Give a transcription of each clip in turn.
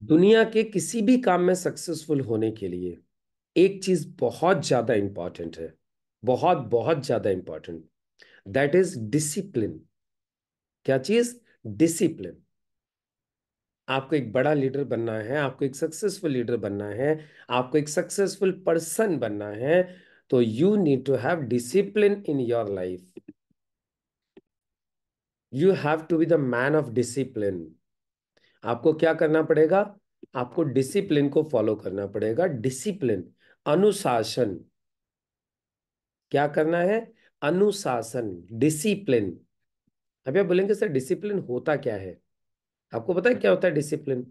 दुनिया के किसी भी काम में सक्सेसफुल होने के लिए एक चीज बहुत ज्यादा इंपॉर्टेंट है। बहुत बहुत ज्यादा इंपॉर्टेंट। That is discipline. क्या चीज? डिसिप्लिन। आपको एक बड़ा लीडर बनना है, आपको एक सक्सेसफुल लीडर बनना है, आपको एक सक्सेसफुल पर्सन बनना है, तो you need to have discipline in your life. You have to be the man of discipline. आपको क्या करना पड़ेगा? आपको डिसिप्लिन को फॉलो करना पड़ेगा। डिसिप्लिन, अनुशासन। क्या करना है? अनुशासन, डिसिप्लिन। अभी आप बोलेंगे सर डिसिप्लिन होता क्या है? आपको पता है क्या होता है डिसिप्लिन?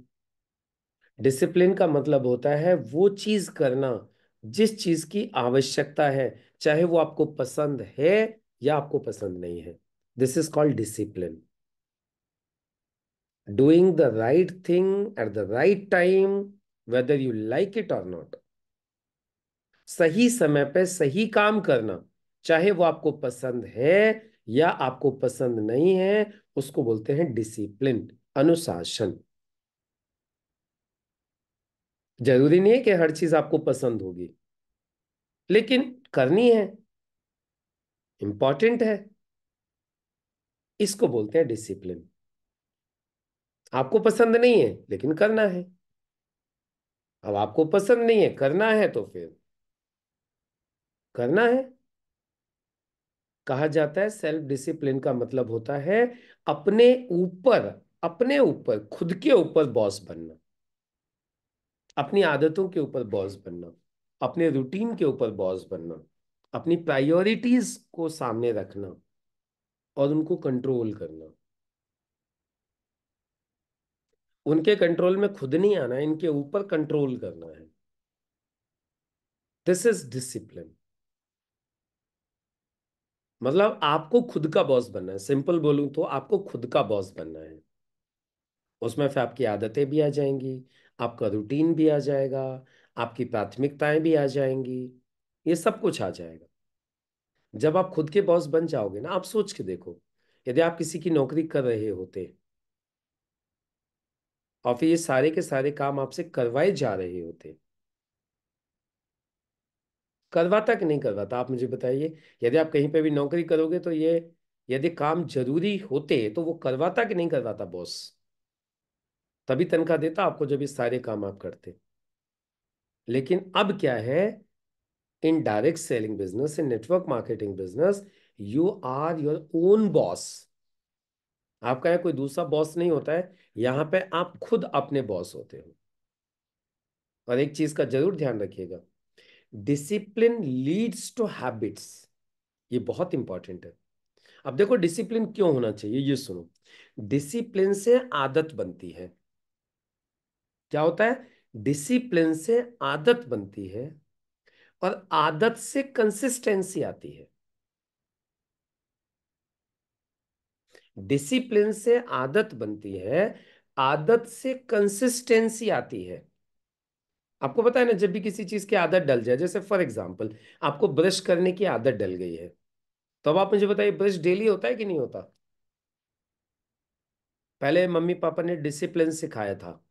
डिसिप्लिन का मतलब होता है वो चीज करना जिस चीज की आवश्यकता है, चाहे वो आपको पसंद है या आपको पसंद नहीं है। This is called discipline. Doing the right thing at the right time, whether you like it और नॉट। सही समय पे सही काम करना, चाहे वो आपको पसंद है या आपको पसंद नहीं है, उसको बोलते हैं डिसिप्लिन, अनुशासन। जरूरी नहीं है कि हर चीज आपको पसंद होगी, लेकिन करनी है, इंपॉर्टेंट है। इसको बोलते हैं डिसिप्लिन। आपको पसंद नहीं है लेकिन करना है। अब आपको पसंद नहीं है, करना है, तो फिर करना है। कहा जाता है सेल्फ डिसिप्लिन का मतलब होता है अपने ऊपर, अपने ऊपर, खुद के ऊपर बॉस बनना, अपनी आदतों के ऊपर बॉस बनना, अपने रूटीन के ऊपर बॉस बनना, अपनी प्रायोरिटीज को सामने रखना और उनको कंट्रोल करना। उनके कंट्रोल में खुद नहीं आना है, इनके ऊपर कंट्रोल करना है। This is discipline. मतलब आपको खुद का बॉस बनना है। सिंपल बोलूं तो आपको खुद का बॉस बनना है। उसमें फिर आपकी आदतें भी आ जाएंगी, आपका रूटीन भी आ जाएगा, आपकी प्राथमिकताएं भी आ जाएंगी, ये सब कुछ आ जाएगा। जब आप खुद के बॉस बन जाओगे ना, आप सोच के देखो, यदि आप किसी की नौकरी कर रहे होते और फिर ये सारे के सारे काम आपसे करवाए जा रहे होते, करवाता कि नहीं करवाता? आप मुझे बताइए। यदि आप कहीं पे भी नौकरी करोगे तो ये, यदि काम जरूरी होते तो वो करवाता कि नहीं करवाता बॉस? तभी तनख्वाह देता आपको जब ये सारे काम आप करते। लेकिन अब क्या है, in direct selling business, in network marketing business, you are your own boss. आपका यहाँ कोई दूसरा बॉस नहीं होता है, यहाँ पे आप खुद अपने बॉस होते हो। और एक चीज का जरूर ध्यान रखिएगा, डिसिप्लिन लीड्स टू हैबिट्स। ये बहुत इंपॉर्टेंट है। अब देखो डिसिप्लिन क्यों होना चाहिए, ये सुनो। डिसिप्लिन से आदत बनती है। क्या होता है? डिसिप्लिन से आदत बनती है और आदत से कंसिस्टेंसी आती है। डिसिप्लिन से आदत बनती है, आदत से कंसिस्टेंसी आती है। आपको पता है ना, जब भी किसी चीज की आदत डल जाए, जैसे फॉर एग्जांपल आपको ब्रश करने की आदत डल गई है, तो अब आप मुझे बताइए ब्रश डेली होता है कि नहीं होता? पहले मम्मी पापा ने डिसिप्लिन सिखाया था,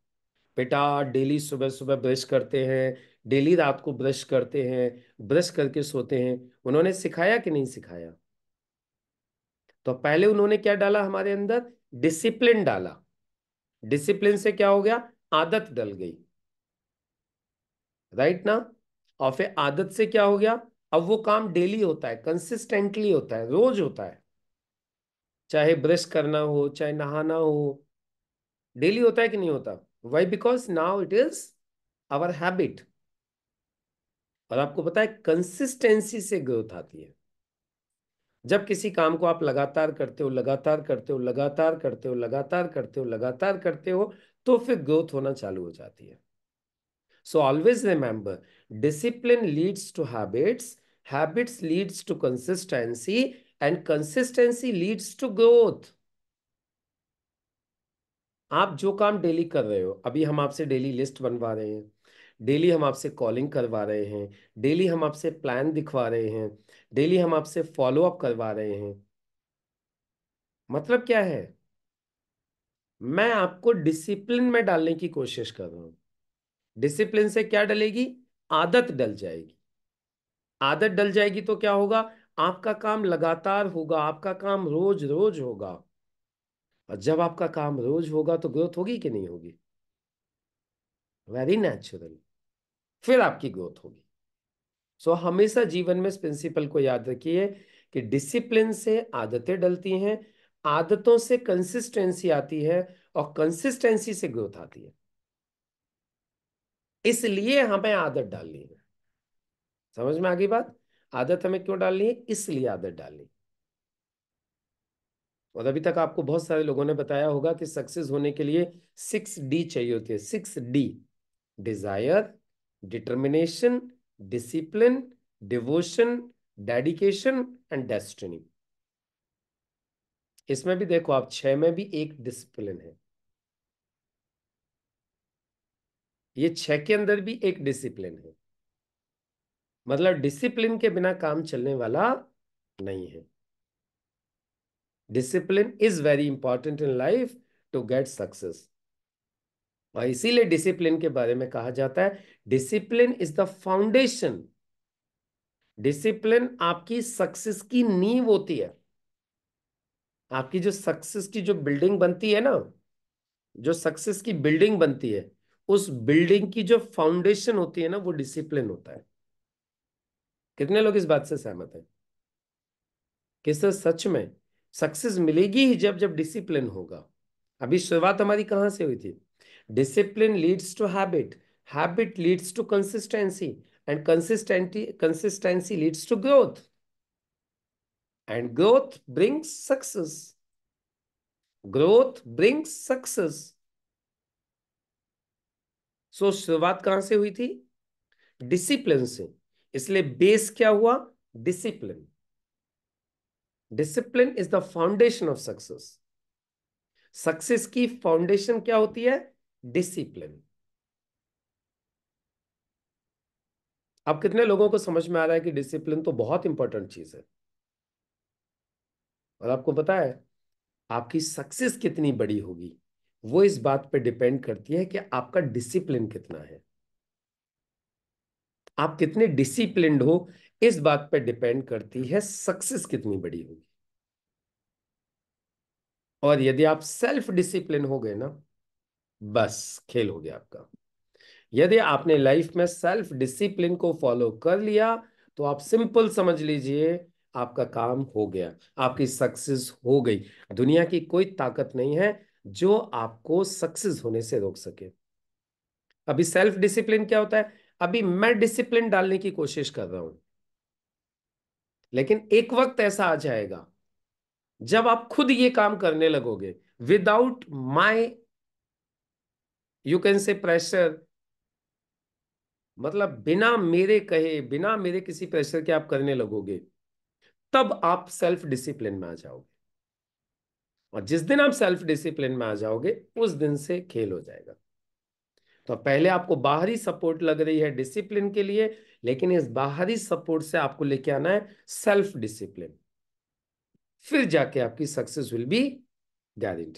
बेटा डेली सुबह सुबह ब्रश करते हैं, डेली रात को ब्रश करते हैं, ब्रश करके सोते हैं। उन्होंने सिखाया कि नहीं सिखाया? तो पहले उन्होंने क्या डाला हमारे अंदर? डिसिप्लिन डाला। डिसिप्लिन से क्या हो गया? आदत डल गई। राइट ना? और फिर आदत से क्या हो गया? अब वो काम डेली होता है, कंसिस्टेंटली होता है, रोज होता है। चाहे ब्रश करना हो, चाहे नहाना हो, डेली होता है कि नहीं होता? Why? Because now it is our habit. और आपको पता है कंसिस्टेंसी से ग्रोथ आती है। जब किसी काम को आप लगातार करते हो, लगातार करते हो, लगातार करते हो, लगातार करते हो, लगातार करते हो, तो फिर ग्रोथ होना चालू हो जाती है। So always remember, discipline leads to habits, habits leads to consistency, and consistency leads to growth. आप जो काम डेली कर रहे हो, अभी हम आपसे डेली लिस्ट बनवा रहे हैं, डेली हम आपसे कॉलिंग करवा रहे हैं, डेली हम आपसे प्लान दिखवा रहे हैं, डेली हम आपसे फॉलो अप करवा रहे हैं, मतलब क्या है? मैं आपको डिसिप्लिन में डालने की कोशिश कर रहा हूं। डिसिप्लिन से क्या डलेगी? आदत डल जाएगी। आदत डल जाएगी तो क्या होगा? आपका काम लगातार होगा, आपका काम रोज रोज होगा। और जब आपका काम रोज होगा तो ग्रोथ होगी कि नहीं होगी? Very natural. फिर आपकी ग्रोथ होगी। सो हमेशा जीवन में इस प्रिंसिपल को याद रखिए कि डिसिप्लिन से आदतें डलती हैं, आदतों से कंसिस्टेंसी आती है, और कंसिस्टेंसी से ग्रोथ आती है। इसलिए हमें आदत डालनी है। समझ में आ गई बात? आदत हमें क्यों डालनी है? इसलिए आदत डालनी। और अभी तक आपको बहुत सारे लोगों ने बताया होगा कि सक्सेस होने के लिए 6D चाहिए होती है। 6D: desire, determination, discipline, devotion, dedication and destiny. इसमें भी देखो आप, 6 में भी एक डिसिप्लिन है। ये 6 के अंदर भी एक डिसिप्लिन है। मतलब डिसिप्लिन के बिना काम चलने वाला नहीं है। Discipline is very important in life to get success. और इसीलिए डिसिप्लिन के बारे में कहा जाता है, discipline is the foundation. Discipline आपकी सक्सेस की नींव होती है। आपकी जो सक्सेस की जो बिल्डिंग बनती है ना, जो सक्सेस की बिल्डिंग बनती है, उस बिल्डिंग की जो फाउंडेशन होती है ना, वो डिसिप्लिन होता है। कितने लोग इस बात से सहमत हैं कि सर सच में सक्सेस मिलेगी ही जब जब डिसिप्लिन होगा? अभी शुरुआत हमारी कहां से हुई थी? Discipline leads to habit, habit leads to consistency, and consistency leads to growth, and growth brings success. Growth brings success. So शुरुआत कहां से हुई थी? डिसिप्लिन से। इसलिए बेस क्या हुआ? Discipline. Discipline is the foundation of success. Success की फाउंडेशन क्या होती है? डिसिप्लिन। अब कितने लोगों को समझ में आ रहा है कि डिसिप्लिन तो बहुत इंपॉर्टेंट चीज है? और आपको पता है आपकी सक्सेस कितनी बड़ी होगी, वो इस बात पे डिपेंड करती है कि आपका डिसिप्लिन कितना है। आप कितने डिसिप्लिन्ड हो, इस बात पे डिपेंड करती है सक्सेस कितनी बड़ी होगी। और यदि आप सेल्फ डिसिप्लिन हो गए ना, बस खेल हो गया आपका। यदि आपने लाइफ में सेल्फ डिसिप्लिन को फॉलो कर लिया, तो आप सिंपल समझ लीजिए आपका काम हो गया, आपकी सक्सेस हो गई। दुनिया की कोई ताकत नहीं है जो आपको सक्सेस होने से रोक सके। अभी सेल्फ डिसिप्लिन क्या होता है? अभी मैं डिसिप्लिन डालने की कोशिश कर रहा हूं, लेकिन एक वक्त ऐसा आ जाएगा जब आप खुद ये काम करने लगोगे without my, you can say pressure. मतलब बिना मेरे कहे, बिना मेरे किसी प्रेशर के आप करने लगोगे, तब आप सेल्फ डिसिप्लिन में आ जाओगे। और जिस दिन आप सेल्फ डिसिप्लिन में आ जाओगे, उस दिन से खेल हो जाएगा। तो पहले आपको बाहरी सपोर्ट लग रही है डिसिप्लिन के लिए, लेकिन इस बाहरी सपोर्ट से आपको लेके आना है सेल्फ डिसिप्लिन। फिर जाके आपकी सक्सेस विल बी गारंटी।